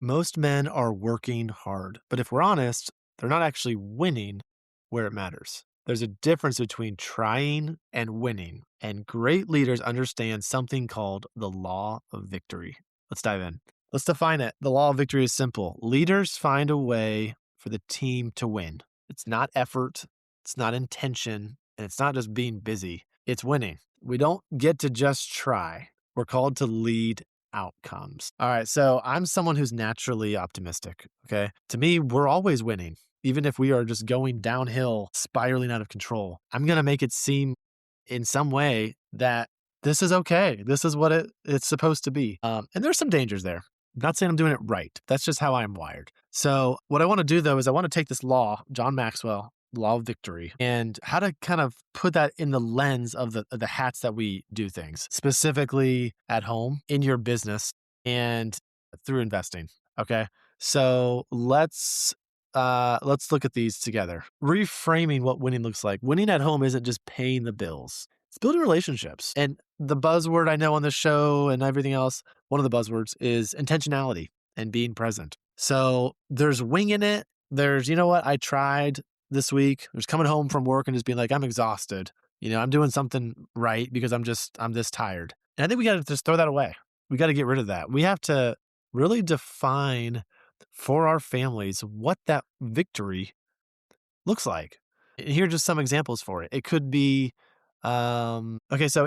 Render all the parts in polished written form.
Most men are working hard, but if we're honest, they're not actually winning where it matters. There's a difference between trying and winning, and great leaders understand something called the law of victory. Let's dive in. Let's define it. The law of victory is simple. Leaders find a way for the team to win. It's not effort, it's not intention, and it's not just being busy. It's winning. We don't get to just try. We're called to lead outcomes. All right. So I'm someone who's naturally optimistic. Okay. To me, we're always winning. Even if we are just going downhill, spiraling out of control, I'm going to make it seem in some way that this is okay. This is what it's supposed to be. And there's some dangers there. I'm not saying I'm doing it right. That's just how I'm wired. So what I want to do though is I want to take this law, John Maxwell, law of victory, and how to kind of put that in the lens of the hats that we do things, specifically at home, in your business, and through investing. Okay. So let's look at these together. Reframing what winning looks like. Winning at home isn't just paying the bills. It's building relationships. And the buzzword I know on the show and everything else, one of the buzzwords is intentionality and being present. So there's winging it. There's, you know what, I tried this week. There's coming home from work and just being like, I'm exhausted. I'm doing something right because I'm this tired. And I think we got to just throw that away. We got to get rid of that. We have to really define for our families what that victory looks like. And here are just some examples for it. It could be, so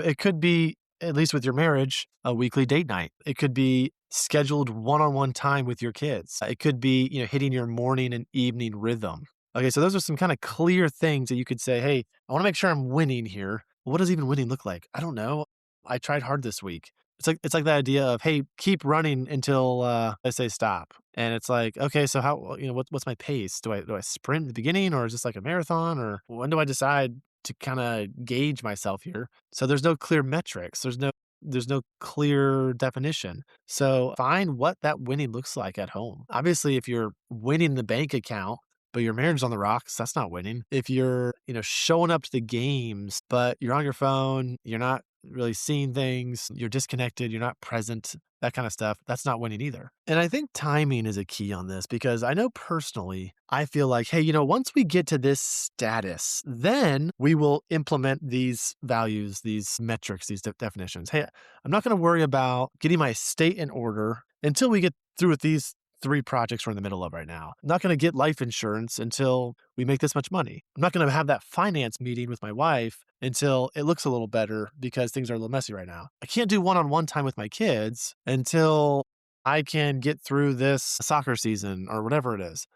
it could be, at least with your marriage, a weekly date night. It could be scheduled one-on-one time with your kids. It could be, hitting your morning and evening rhythm. Okay, so those are some kind of clear things that you could say, hey, I want to make sure I'm winning here. What does even winning look like? I don't know. I tried hard this week. It's like the idea of, hey, keep running until I say stop. And it's like, okay, so how, what's my pace? Do I sprint at the beginning, or is this like a marathon, or when do I decide to kind of gauge myself here? So there's no clear metrics. There's no clear definition. So find what that winning looks like at home. Obviously, if you're winning the bank account, but your marriage is on the rocks, that's not winning. If you're, showing up to the games, but you're on your phone, you're not really seeing things, you're disconnected, you're not present, that kind of stuff, that's not winning either. And I think timing is a key on this, because I know personally, I feel like, hey, once we get to this status, then we will implement these values, these metrics, these definitions. Hey, I'm not going to worry about getting my state in order until we get through with these 3 projects we're in the middle of right now. I'm not going to get life insurance until we make this much money. I'm not going to have that finance meeting with my wife until it looks a little better, because things are a little messy right now. I can't do one-on-one time with my kids until I can get through this soccer season or whatever it is.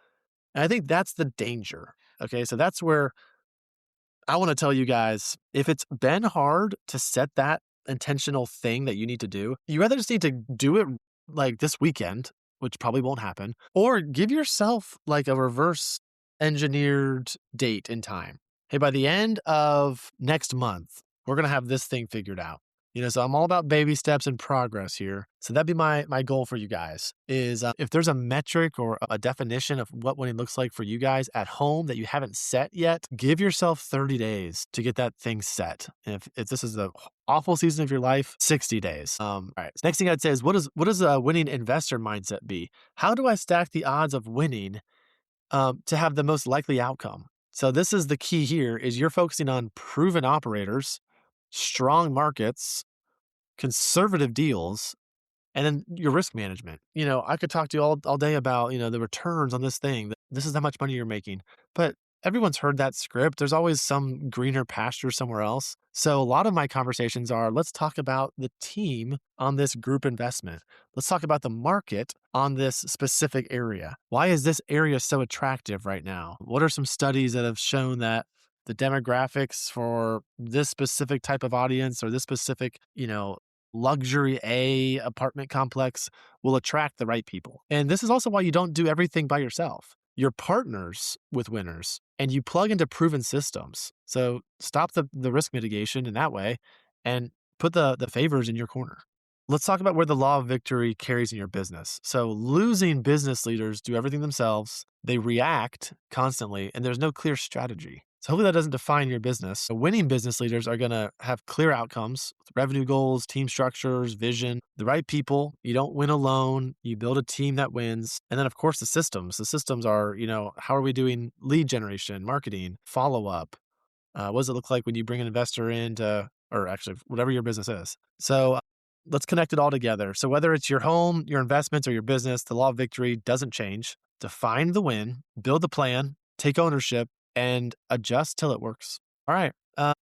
And I think that's the danger. Okay, so that's where I want to tell you guys, if it's been hard to set that intentional thing that you need to do, you either just need to do it like this weekend, which probably won't happen, or give yourself like a reverse engineered date in time. Hey, by the end of next month, we're going to have this thing figured out. So I'm all about baby steps and progress here. So that'd be my goal for you guys is if there's a metric or a definition of what winning looks like for you guys at home that you haven't set yet, give yourself 30 days to get that thing set. And if this is the awful season of your life, 60 days. All right. So next thing I'd say is, what does a winning investor mindset be? How do I stack the odds of winning to have the most likely outcome? So this is the key here, is you're focusing on proven operators, strong markets, conservative deals, and then your risk management. I could talk to you all day about, the returns on this thing. This is how much money you're making. But everyone's heard that script. There's always some greener pasture somewhere else. So a lot of my conversations are, let's talk about the team on this group investment. Let's talk about the market on this specific area. Why is this area so attractive right now? What are some studies that have shown that the demographics for this specific type of audience, or this specific, luxury A apartment complex, will attract the right people? And this is also why you don't do everything by yourself. You're partners with winners, and you plug into proven systems. So stop the risk mitigation in that way and put the favors in your corner. Let's talk about where the law of victory carries in your business. So losing business leaders do everything themselves. They react constantly, and there's no clear strategy. So hopefully that doesn't define your business. So winning business leaders are going to have clear outcomes, revenue goals, team structures, vision, the right people. You don't win alone. You build a team that wins. And then of course the systems. The systems are, how are we doing lead generation, marketing, follow up? What does it look like when you bring an investor into, or actually whatever your business is? So let's connect it all together. So whether it's your home, your investments, or your business, the law of victory doesn't change. Define the win, build the plan, take ownership, and adjust till it works. All right.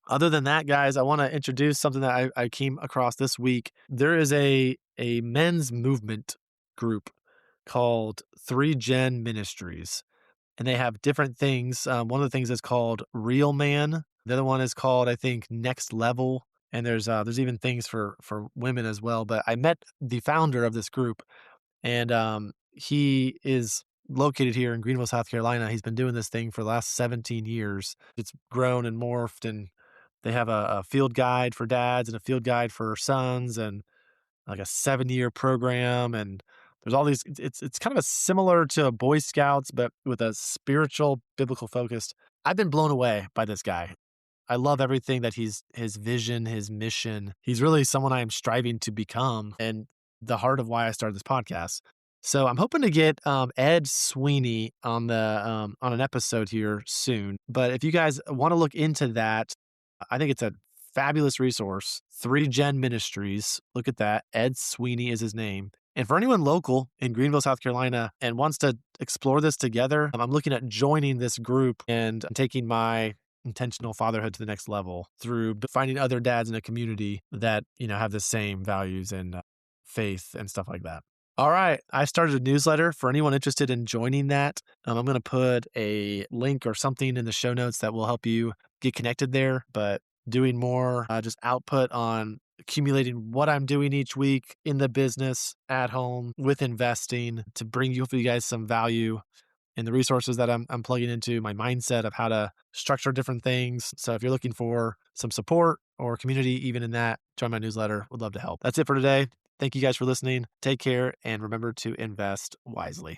Other than that, guys, I want to introduce something that I came across this week. There is a men's movement group called 3Gen Ministries, and they have different things. One of the things is called Real Man. The other one is called, I think, Next Level. And there's even things for women as well. But I met the founder of this group, and he is located here in Greenville, South Carolina. He's been doing this thing for the last 17 years. It's grown and morphed, and they have a field guide for dads and a field guide for sons, and like a 7-year program. And there's all these. It's kind of a similar to Boy Scouts, but with a spiritual, biblical focus. I've been blown away by this guy. I love everything that his vision, his mission. He's really someone I am striving to become, and the heart of why I started this podcast. So I'm hoping to get Ed Sweeney on an episode here soon. But if you guys want to look into that, I think it's a fabulous resource. 3Gen Ministries. Look at that. Ed Sweeney is his name. And for anyone local in Greenville, South Carolina, and wants to explore this together, I'm looking at joining this group and taking my intentional fatherhood to the next level through finding other dads in a community that, have the same values and faith and stuff like that. All right. I started a newsletter for anyone interested in joining that. I'm going to put a link or something in the show notes that will help you get connected there, but doing more just output on accumulating what I'm doing each week in the business, at home, with investing to bring you guys some value and the resources that I'm plugging into, my mindset of how to structure different things. So if you're looking for some support or community, even in that, join my newsletter. Would love to help. That's it for today. Thank you guys for listening. Take care and remember to invest wisely.